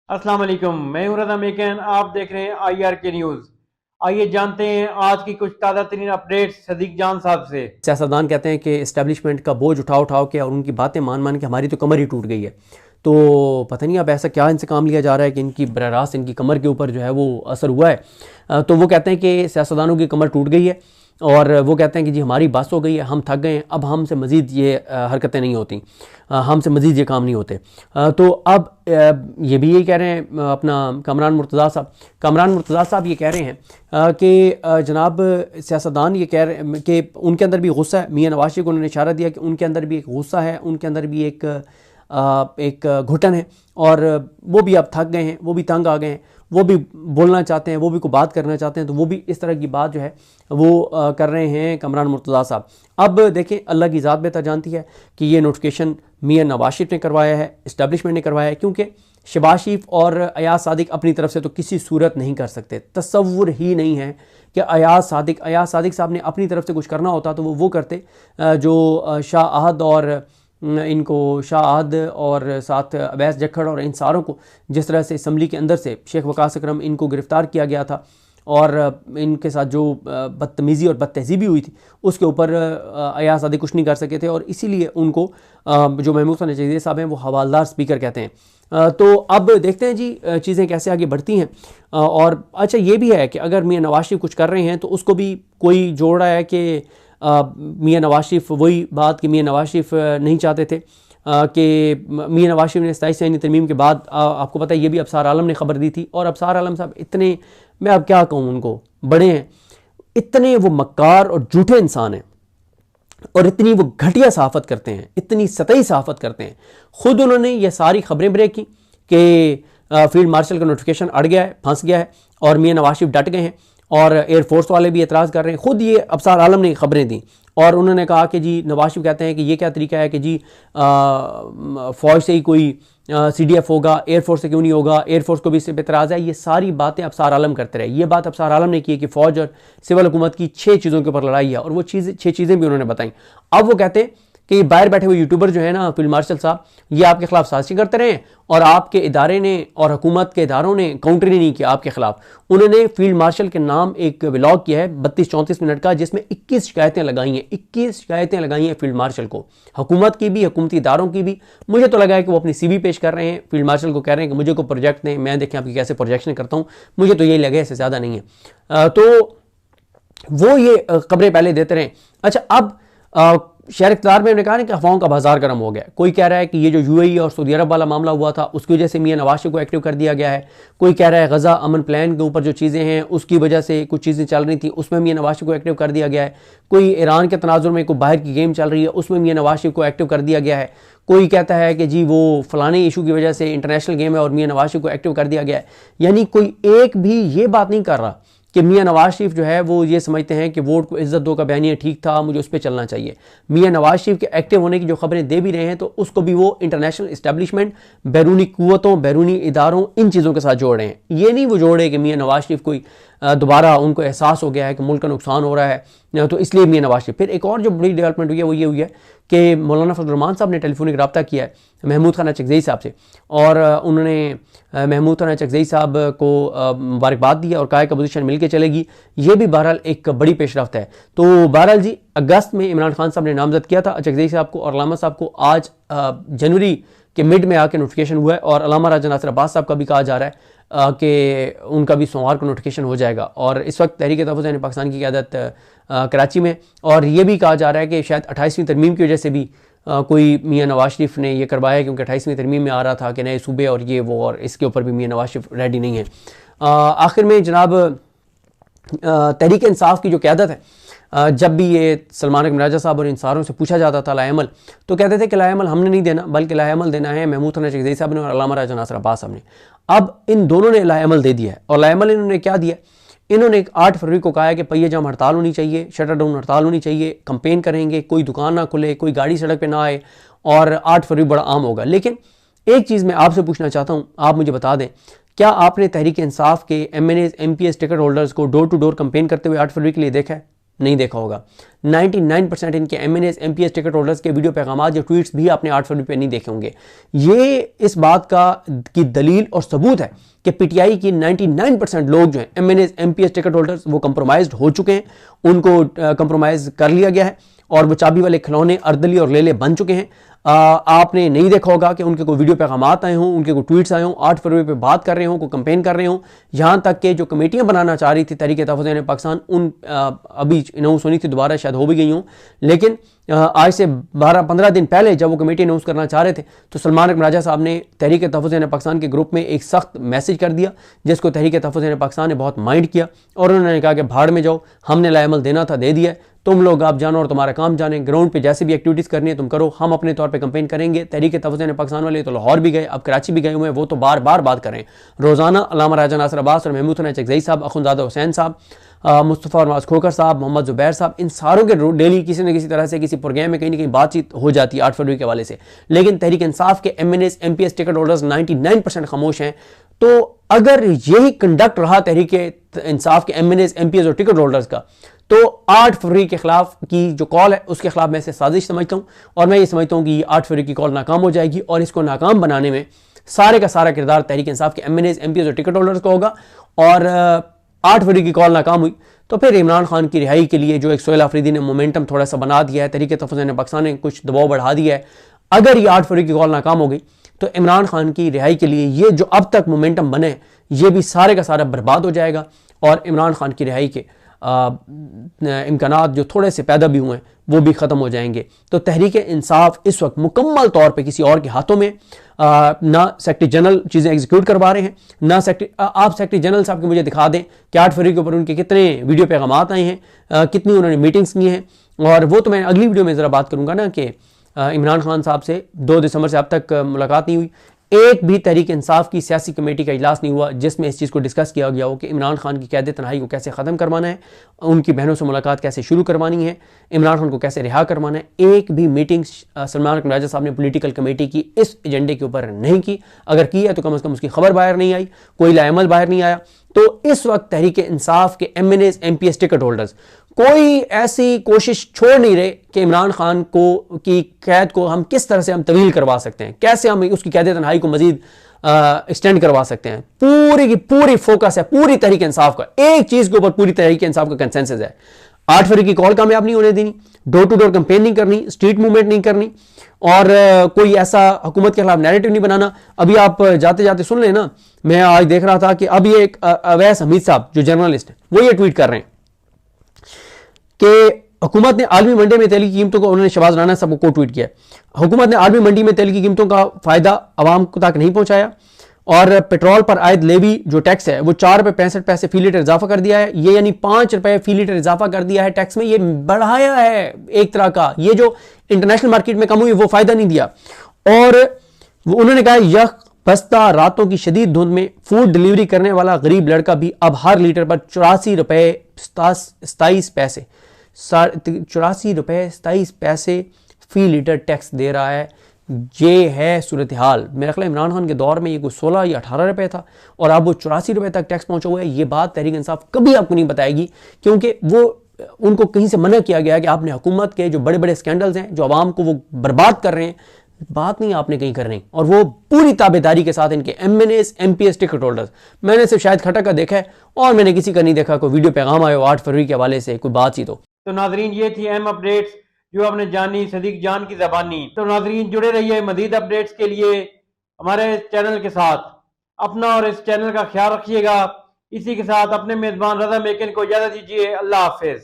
अस्सलाम वालेकुम, मैं हूं रज़ा मेकन। आप देख रहे हैं IRK न्यूज़। आइए जानते हैं आज की कुछ ताज़ा तरीन अपडेट्स सदीक जान साहब से। सियासतदान कहते हैं कि इस्टेब्लिशमेंट का बोझ उठा उठाओ के और उनकी बातें मान मान के हमारी तो कमर ही टूट गई है। तो पता नहीं अब ऐसा क्या इनसे काम लिया जा रहा है कि इनकी बरह रास्त इनकी कमर के ऊपर जो है वो असर हुआ है। तो वो कहते हैं कि सियासतदानों की कमर टूट गई है और वो कहते हैं कि जी हमारी बस हो गई है, हम थक गए हैं, अब हमसे मज़ीद ये हरकतें नहीं होती, हमसे मज़ीद ये काम नहीं होते। तो अब ये भी यही कह रहे हैं अपना कामरान मुर्तज़ा साहब ये कह रहे हैं कि जनाब सियासतदान ये कह रहे हैं कि उनके अंदर भी गुस्सा है। मियाँ नवाज शरीफ को उन्होंने इशारा दिया कि उनके अंदर भी एक गुस्सा है, उनके अंदर भी एक घुटन है और वो भी अब थक गए हैं, वो भी तंग आ गए हैं, वो भी बोलना चाहते हैं, वो भी कोई बात करना चाहते हैं। तो वो भी इस तरह की बात जो है वो कर रहे हैं कामरान मुर्तज़ा साहब। अब देखें, अल्लाह की ज़ात बेहतर जानती है कि ये नोटिफिकेशन मियाँ नवाज शरीफ ने करवाया है, इस्टेब्लिशमेंट ने करवाया है, क्योंकि शहबाज शरीफ और अयाज सादिक अपनी तरफ से तो किसी सूरत नहीं कर सकते। तसव्वुर ही नहीं है कि अयाज सादिक साहब ने अपनी तरफ से कुछ करना होता तो वो करते। जो शाह अहद और साथ अवैस जखड़ और इन सारों को जिस तरह से असम्बली के अंदर से शेख वकास अकरम इनको गिरफ़्तार किया गया था और इनके साथ जो बदतमीज़ी और बदतहज़ीबी हुई थी उसके ऊपर अयाज सादिक कुछ नहीं कर सके थे और इसीलिए उनको जो महमूद खान चौधरी साहब हैं वो हवालदार स्पीकर कहते हैं। तो अब देखते हैं जी चीज़ें कैसे आगे बढ़ती हैं। और अच्छा ये भी है कि अगर मियाँ नवाज शरीफ कुछ कर रहे हैं तो उसको भी कोई जोड़ रहा है कि मियाँ नवाज शरीफ, वही बात कि मियाँ नवाज शरीफ नहीं चाहते थे कि मियाँ नवाज शरीफ ने 27 आईनी तरमीम के बाद आपको पता है ये भी अबसार आलम ने खबर दी थी। और अबसार आलम साहब इतने, मैं अब क्या कहूँ, उनको बड़े हैं, इतने वो मक्कार और झूठे इंसान हैं और इतनी वो घटिया सहाफ़त करते हैं, इतनी सतही सहाफ़त करते हैं। ख़ुद उन्होंने ये सारी खबरें ब्रेक की कि फील्ड मार्शल का नोटिफिकेशन अड़ गया है, फंस गया है और मियाँ नवाज शरीफ डट गए हैं और एयरफोर्स वाले भी एतराज़ कर रहे हैं। ख़ुद ये अबसार आलम ने खबरें दी और उन्होंने कहा कि जी नवाज शरीफ कहते हैं कि ये क्या तरीका है कि जी फ़ौज से ही कोई CDF होगा, एयरफोर्स से क्यों नहीं होगा, एयरफोर्स को भी इससे एतराज़ है। ये सारी बातें अबसार आलम करते रहे। ये बात अबसार आलम ने की कि फ़ौज और सिविल हुकूमत की 6 चीज़ों के ऊपर लड़ाई है और वो 6 चीज़ें भी उन्होंने बताई। अब वो कहते हैं कि ये बाहर बैठे हुए यूट्यूबर जो है ना फील्ड मार्शल साहब, ये आपके खिलाफ साजिश करते रहे और आपके इदारे ने और हुकूमत के इदारों ने काउंटर ही नहीं किया आपके खिलाफ। उन्होंने फील्ड मार्शल के नाम एक व्लॉग किया है 32-34 मिनट का, जिसमें 21 शिकायतें लगाई हैं। 21 शिकायतें लगाई हैं फील्ड मार्शल को, हुकूमत की भी, हुकूमती इदारों की भी। मुझे तो लगा है कि वो अपनी CV पेश कर रहे हैं, फील्ड मार्शल को कह रहे हैं कि मुझे को प्रोजेक्ट दें, मैं देखें आपकी कैसे प्रोजेक्शन करता हूँ। मुझे तो यही लगे, इससे ज़्यादा नहीं है। तो वो ये खबरें पहले देते रहे। अच्छा, अब शहर इक़्तिदार में उन्होंने कहा ना कि अफवाहों का बाजार गर्म हो गया। कोई कह रहा है कि ये जो UAE और सऊदी अरब वाला मामला हुआ था उसकी वजह से मियाँ नवाज शरीफ को एक्टिव कर दिया गया है। कोई कह रहा है गज़ा अमन प्लान के ऊपर जो चीज़ें हैं उसकी वजह से कुछ चीज़ें चल रही थी उसमें मियाँ नवाज शरीफ को एक्टिव कर दिया गया है। कोई ईरान के तनाजुर में कोई बाहर की गेम चल रही है उसमें मियाँ नवाज शरीफ को एक्टिव कर दिया गया है। कोई कहता है कि जी वो फलाने इशू की वजह से इंटरनेशनल गेम है और मियाँ नवाज शरीफ को एक्टिव कर दिया गया है। यानी कोई एक भी ये बात नहीं कर रहा कि मियाँ नवाज शरीफ जो है वो ये समझते हैं कि वोट को इज्जत दो का बयानिया ठीक था, मुझे उस पर चलना चाहिए। मियाँ नवाज शरीफ के एक्टिव होने की जो खबरें दे भी रहे हैं तो उसको भी वो इंटरनेशनल इस्टेब्लिशमेंट, बैरूनी कुव्वतों, बैरूनी इदारों, इन चीज़ों के साथ जोड़ रहे हैं। ये नहीं वो जोड़े कि मियाँ नवाज शरीफ कोई दोबारा उनको एहसास हो गया है कि मुल्क का नुकसान हो रहा है तो इसलिए मियाँ नवाज शरीफ। फिर एक और जो बड़ी डेवलपमेंट हुई है वो ये हुई है कि मौलाना फजल रहमान साहब ने टेलीफोनिक रब्ता किया है महमूद खान चकज़ई साहब से और उन्होंने महमूद खान चकज़ई साहब को मुबारकबाद दी और कहा कि अपोजिशन मिल के चलेगी। ये भी बहरहाल एक बड़ी पेशरफ्त है। तो बहरहाल जी अगस्त में इमरान खान साहब ने नामजद किया था चकज़ई साहब को और अलामा साहब को आज जनवरी के मिड में आके नोटिफिकेशन हुआ है और अलामा राजा नासिर अब्बास साहब का भी कहा जा रहा है कि उनका भी सोमवार को नोटिफिकेशन हो जाएगा। और इस वक्त तहरीक तहफ़्फ़ुज़ पाकिस्तान की क़यादत कराची में, और ये भी कहा जा रहा है कि शायद 28वीं तरमीम की वजह से भी कोई मियाँ नवाज शरीफ ने ये करवाया क्योंकि 28वीं तरमीम में आ रहा था कि नए सूबे और ये वो, और इसके ऊपर भी मियाँ नवाज शरीफ रेडी नहीं है। आखिर में जनाब तहरीक इंसाफ की जो क़यादत है, जब भी ये सलमान अकबर राजा साहब और इन सारों से पूछा जाता था लाएमल, तो कहते थे कि लाएमल हमने नहीं देना बल्कि लाएमल देना है महमूद खान चकज़ई साहब ने और अल्लामा राजा नासिर अब्बास साहब ने। अब इन दोनों ने लाएमल दे दिया है और लाएमल इन्होंने क्या दिया, इन्होंने 8 फरवरी को कहा है कि पहिए जाम हड़ताल होनी चाहिए, शटर डाउन हड़ताल होनी चाहिए, कंपेन करेंगे, कोई दुकान ना खुले, कोई गाड़ी सड़क पे ना आए और 8 फरवरी बड़ा आम होगा। लेकिन एक चीज़ मैं आपसे पूछना चाहता हूँ, आप मुझे बता दें, क्या आपने तहरीक इंसाफ के MNAs MPs टिकट होल्डर्स को डोर टू डोर कंपेन करते हुए 8 फरवरी के लिए देखा है? नहीं देखा होगा। 99% इनके MNAs MPS टिकट होल्डर्स के वीडियो पैगामात या ट्वीट्स भी आपने 8 फरवरी पे नहीं देखे होंगे। ये इस बात की दलील और सबूत है कि PTI की 99% लोग जो हैं MNAs MPS टिकट होल्डर्स वो कंप्रोमाइज्ड हो चुके हैं, उनको कंप्रोमाइज कर लिया गया है और वो चाबी वाले खिलौने अर्दली और लेले बन चुके हैं। आपने नहीं देखा होगा कि उनके कोई वीडियो पैगामात आए हों, उनके कोई ट्वीट्स आए हों, 8 फरवरी पे बात कर रहे हों, कोई कैंपेन कर रहे हों। यहाँ तक कि जो कमेटियाँ बनाना चाह रही थी तहरीक तहफ़्फ़ुज़ पाकिस्तान, उन अभी अनाउंस होनी थी, दोबारा शायद हो भी गई हों, लेकिन आज से 12-15 दिन पहले जब वो कमेटी अनाउंस करना चाह रहे थे तो सलमान अकबर राजा साहब ने तहरीक तहफ़्फ़ुज़ पाकिस्तान के ग्रुप में एक सख्त मैसेज कर दिया, जिसको तहरीक तहफ़्फ़ुज़ पाकिस्तान ने बहुत माइंड किया और उन्होंने कहा कि भाड़ में जाओ, हमने लाएमल देना था दे दिया, तुम लोग आप जानो और तुम्हारा काम जाने, ग्राउंड पे जैसे भी एक्टिविटीज़ करनी है तुम करो, हम अपने तौर पे कैंपेन करेंगे। तहरीक तहफ़्फ़ुज़ पाकिस्तान वाले तो लाहौर भी गए, अब कराची भी गए हुए हैं, वो तो बार बार बात कर रहे हैं। रोज़ाना अल्लामा राजा नासिर अब्बास और महमूद हसन चकज़ई साहब, अख़ुंज़ादा हुसैन साहब, मुस्तफ़ा और नवाज़ खोखर साहब, मोहम्मद ज़ुबैर साहब, इन सारों के डेली किसी न किसी तरह से किसी प्रोग्राम में कहीं ना कहीं बातचीत हो जाती है 8 फरवरी के हवाले से। लेकिन तहरीक इंसाफ के MNAs MPS टिकट होल्डर्स 99% खामोश हैं। तो अगर यही कंडक्ट रहा तहरीक इंसाफ के MNAs MPS और टिकट होल्डर्स का, तो 8 फरवरी के खिलाफ की जो कॉल है उसके खिलाफ मैं इसे साजिश समझता हूँ और मैं ये समझता हूँ कि ये 8 फरवरी की कॉल नाकाम हो जाएगी और इसको नाकाम बनाने में सारे का सारा किरदार तहरीक इंसाफ के MNAs MPS और टिकट होल्डर्स का होगा। और 8 फरवरी की कॉल नाकाम हुई तो फिर इमरान खान की रिहाई के लिए जो एक सोहेल आफरीदी ने मोमेंटम थोड़ा सा बना दिया है, तहरीक तहफ़्फ़ुज़ पाकिस्तान ने कुछ दबाव बढ़ा दिया है, अगर ये 8 फरवरी की कॉल नाकाम हो गई तो इमरान खान की रिहाई के लिए ये जो अब तक मोमेंटम बने ये भी सारे का सारा बर्बाद हो जाएगा और इमरान खान की रिहाई के इम्कानात जो थोड़े से पैदा भी हुए हैं वो भी ख़त्म हो जाएंगे। तो तहरीक इंसाफ इस वक्त मुकम्मल तौर पे किसी और के हाथों में, ना सेक्रेटरी जनरल चीज़ें एग्जीक्यूट करवा रहे हैं, ना आप सेक्रेटरी जनरल साहब के मुझे दिखा दें कि 8 फरवरी के ऊपर उनके कितने वीडियो पैगामात आए हैं, कितनी उन्होंने मीटिंग्स की हैं। और वो तो मैं अगली वीडियो में ज़रा बात करूँगा ना कि इमरान खान साहब से 2 दिसंबर से अब तक मुलाकात नहीं हुई, एक भी तहरीक इंसाफ की सियासी कमेटी का इजलास नहीं हुआ जिसमें इस चीज़ को डिस्कस किया गया हो कि इमरान खान की कैद तन्हाई को कैसे ख़त्म करवाना है, उनकी बहनों से मुलाकात कैसे शुरू करवानी है, इमरान खान को कैसे रिहा करवाना है। एक भी मीटिंग सलमान अकबर राजा साहब ने पॉलिटिकल कमेटी की इस एजेंडे के ऊपर नहीं की, अगर की है तो कम से कम उसकी खबर बाहर नहीं आई, कोई लाएमल बाहर नहीं आया। तो इस वक्त तहरीक इंसाफ के MNAs MPS टिकट होल्डर्स कोई ऐसी कोशिश छोड़ नहीं रहे कि इमरान खान को की कैद को हम किस तरह से हम तवील करवा सकते हैं, कैसे हम उसकी कैद तन्हाई को मजीद एक्सटेंड करवा सकते हैं। पूरी की पूरी फोकस है पूरी तहरीक इंसाफ का, एक चीज के ऊपर पूरी तहरीक इंसाफ का कंसेंसस है। 8 फरवरी की कॉल कामयाब नहीं होने देनी, डोर टू डोर कैंपेन नहीं करनी, स्ट्रीट मूवमेंट नहीं करनी और कोई ऐसा हुकूमत के खिलाफ नैरेटिव नहीं बनाना। अभी आप जाते जाते सुन लेना, मैं आज देख रहा था कि अभी एक अवैस हमीद साहब जो जर्नलिस्ट है वो ये ट्वीट कर रहे हैं कि हुकूमत ने आलमी मंडी में तेल की कीमतों को, उन्होंने शहबाज राना साहब को ट्वीट किया, हुकूमत ने आलमी मंडी में तेल की कीमतों का फायदा आवाम तक नहीं पहुंचाया और पेट्रोल पर आयद लेवी जो टैक्स है वो 4 रुपये 65 पैसे फी लीटर इजाफा कर दिया है। ये यानी 5 रुपये फी लीटर इजाफा कर दिया है टैक्स में, ये बढ़ाया है एक तरह का, ये जो इंटरनेशनल मार्केट में कम हुई वो फायदा नहीं दिया। और उन्होंने कहा यह बस्ता रातों की शदीद धुंध में फूड डिलीवरी करने वाला गरीब लड़का भी अब हर लीटर पर 84 रुपये 27 पैसे 84 रुपये 27 पैसे फी लीटर टैक्स दे रहा है। ये है सूरत हाल। मेरा ख्याल इमरान खान के दौर में ये कोई 16 या 18 रुपये था और अब वो 84 रुपये तक टैक्स पहुंचा हुआ है। ये बात तहरीक इंसाफ कभी आपको नहीं बताएगी क्योंकि वो उनको कहीं से मना किया गया है कि आपने हुकूमत के जो बड़े बड़े स्कैंडल्स हैं जो आवाम को वो बर्बाद कर रहे हैं, बात नहीं आपने कहीं करनी। और वो पूरी ताबेदारी के साथ इनके MNAs MPS टिकट होल्डर्स, मैंने सिर्फ शायद खटक का देखा है और मैंने किसी का नहीं देखा कोई वीडियो पैगाम आया 8 फरवरी के हवाले से कोई बात ही। तो नाजरीन ये थी अहम अपडेट्स जो आपने जानी सदीक जान की ज़बानी। तो नाजरीन जुड़े रहिए मजीद अपडेट्स के लिए हमारे चैनल के साथ। अपना और इस चैनल का ख्याल रखिएगा। इसी के साथ अपने मेज़बान रज़ा मेकन को इजाज़त दीजिए। अल्लाह हाफिज़।